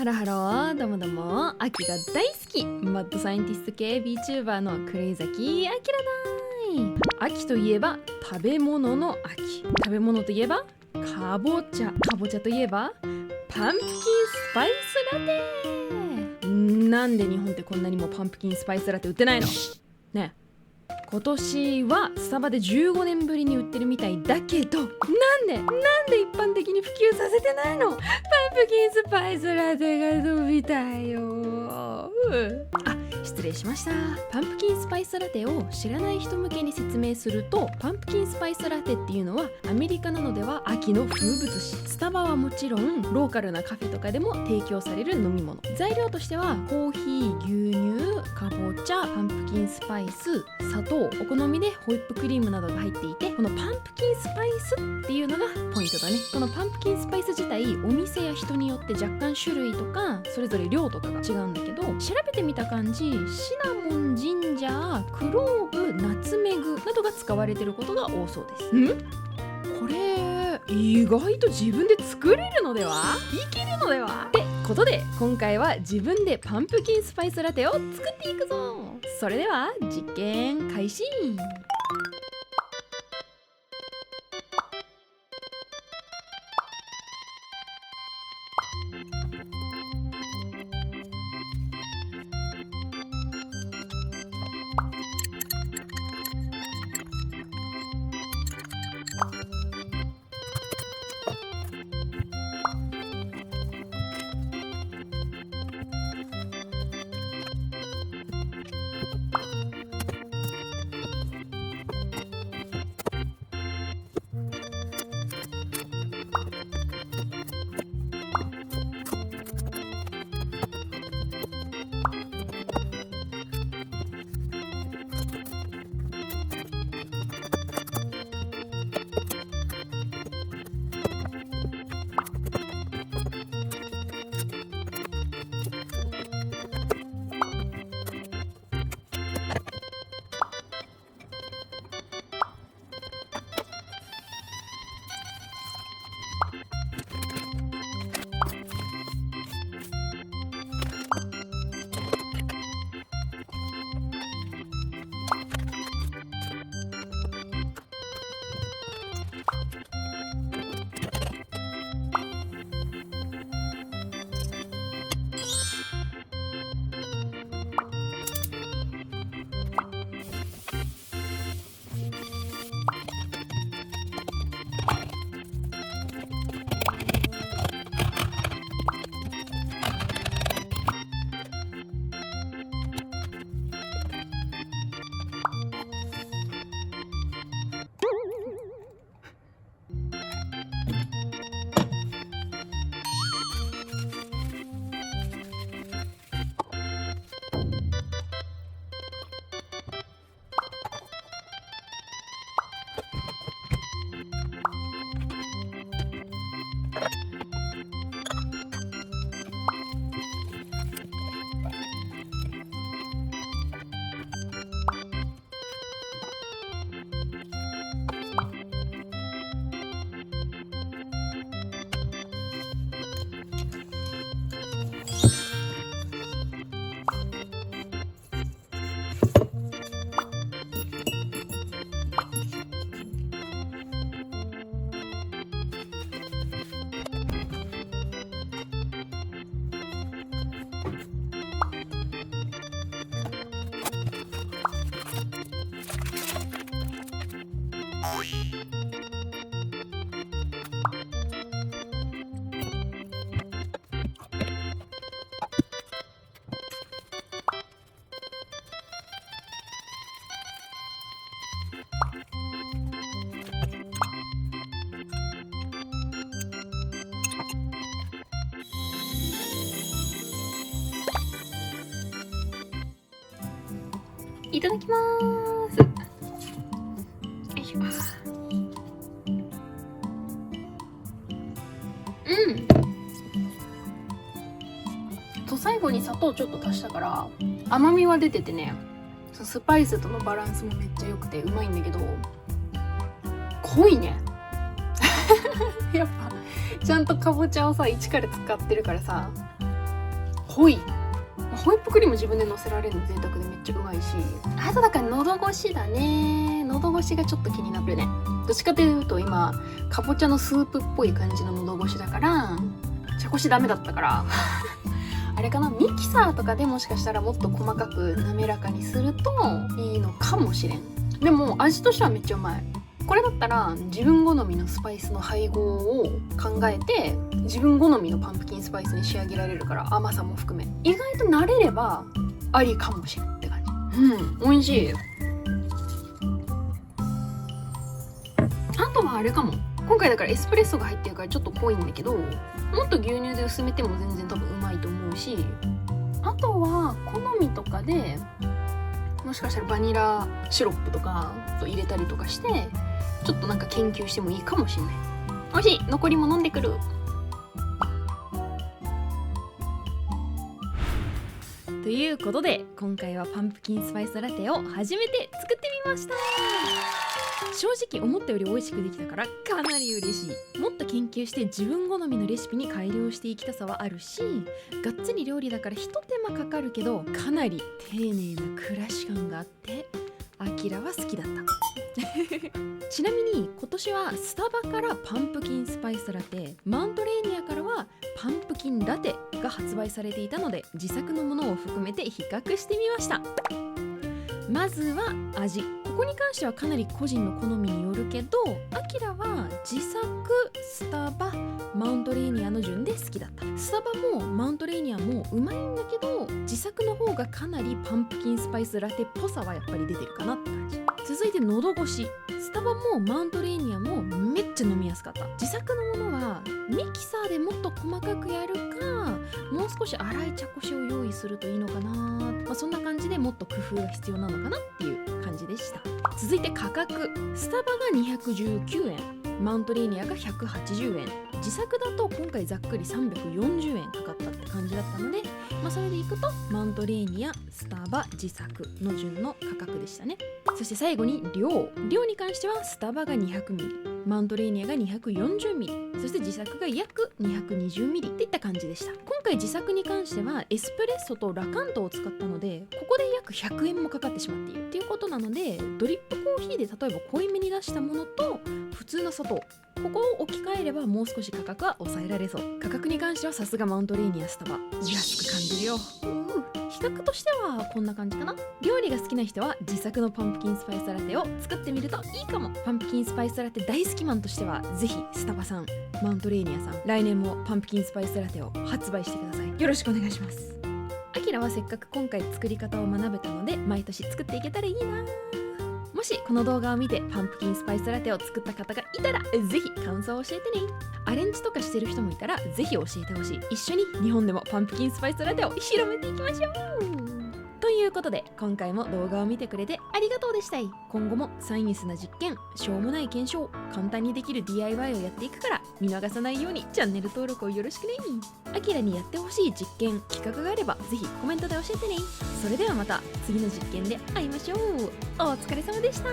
ハロハロ、どうもどうも、秋が大好きマッドサイエンティスト系 VTuber のクレイザキアキラだい。秋といえば食べ物の秋、食べ物といえばかぼちゃ、かぼちゃといえばパンプキンスパイスラテ。なんで日本ってこんなにもパンプキンスパイスラテ売ってないのねえ。今年はスタバで15年ぶりに売ってるみたいだけど、なんで一般的に普及させてないの？パンプキンスパイスラテが伸びたよ。失礼しました。パンプキンスパイスラテを知らない人向けに説明すると、パンプキンスパイスラテっていうのはアメリカなどでは秋の風物詩。スタバはもちろんローカルなカフェとかでも提供される飲み物。材料としてはコーヒー、牛乳、かぼちゃ、パンプキンスパイス、砂糖、お好みでホイップクリームなどが入っていて、このパンプキンスパイスっていうのがポイントだね。このパンプキンスパイス自体、お店や人によって若干種類とかそれぞれ量とかが違うんだけど、調べてみた感じ、シナモン、ジンジャー、クローブ、ナツメグなどが使われていることが多そうです。これ意外と自分で作れるのでは？いけるのでは？ってことで今回は自分でパンプキンスパイスラテを作っていくぞ。それでは実験開始。いただきまーす。よいしょ。最後に砂糖ちょっと足したから甘みは出ててね、スパイスとのバランスもめっちゃ良くてうまいんだけど、濃いねやっぱちゃんとかぼちゃをさ一から使ってるからさ、ホイップクリーム自分で乗せられるの贅沢でめっちゃうまいし、あとだから喉越しだね。喉越しがちょっと気になるね。どっちかというと今かぼちゃのスープっぽい感じの喉越しだから、茶こしダメだったからあれかな、ミキサーとかでもしかしたらもっと細かく滑らかにするといいのかもしれん。でも味としてはめっちゃうまい。これだったら自分好みのスパイスの配合を考えて自分好みのパンプキンスパイスに仕上げられるから、甘さも含め意外と慣れればありかもしれんって感じ。美味しい。あとはあれかも、今回だからエスプレッソが入ってるからちょっと濃いんだけど、もっと牛乳で薄めても全然多分うまいと思うし、あとは好みとかでもしかしたらバニラシロップとか入れたりとかしてちょっとなんか研究してもいいかもしれない。美味しい。残りも飲んでくる。ということで今回はパンプキンスパイスラテを初めて作ってみました。正直思ったより美味しくできたからかなり嬉しい。もっと研究して自分好みのレシピに改良していきたさはあるし、がっつり料理だからひと手間かかるけどかなり丁寧な暮らし感があってアキラは好きだったちなみに今年はスタバからパンプキンスパイスラテ、マウントレーニアからはパンプキンラテが発売されていたので自作のものを含めて比較してみました。まずは味。ここに関してはかなり個人の好みによるけど、アキラは自作、スタバ、マウントレーニアの順で好きだった。スタバもマウントレーニアもうまいんだけど、自作の方がかなりパンプキンスパイスラテっぽさはやっぱり出てるかなって感じ。続いて喉越し。スタバもマウントレーニアもめっちゃ飲みやすかった。自作のものはミキサーでもっと細かくやるか、もう少し粗い茶こしを用意するといいのかな、そんな感じでもっと工夫が必要なのかなっていう感じでした。続いて価格。スタバが219円、マウントレーニアが180円、自作だと今回ざっくり340円かかったって感じだったので、それでいくとマウントレーニア、スタバ、自作の順の価格でしたね。そして最後に量に関してはスタバが 200ml、 マウントレーニアが 240ml、 そして自作が約 220ml っていった感じでした。今回自作に関してはエスプレッソとラカントを使ったので、ここで約100円もかかってしまっているっていうことなので、ドリップコーヒーで例えば濃いめに出したものと普通の砂糖、ここを置き換えればもう少し価格は抑えられそう。価格に関してはさすがマウントレーニア、スタバ安く感じるよ。比較としてはこんな感じかな。料理が好きな人は自作のパンプキンスパイスラテを作ってみるといいかも。パンプキンスパイスラテ大好きマンとしてはぜひスタバさん、マウントレーニアさん、来年もパンプキンスパイスラテを発売してください。よろしくお願いします。アキラはせっかく今回作り方を学べたので毎年作っていけたらいいな。もしこの動画を見てパンプキンスパイスラテを作った方がいたらぜひ感想を教えてね。アレンジとかしてる人もいたらぜひ教えてほしい。一緒に日本でもパンプキンスパイスラテを広めていきましょう。ということで今回も動画を見てくれてありがとうでした。今後もサイエンスな実験、しょうもない検証、簡単にできる DIY をやっていくから見逃さないようにチャンネル登録をよろしくね。アキラにやってほしい実験、企画があればぜひコメントで教えてね。それではまた次の実験で会いましょう。お疲れ様でした。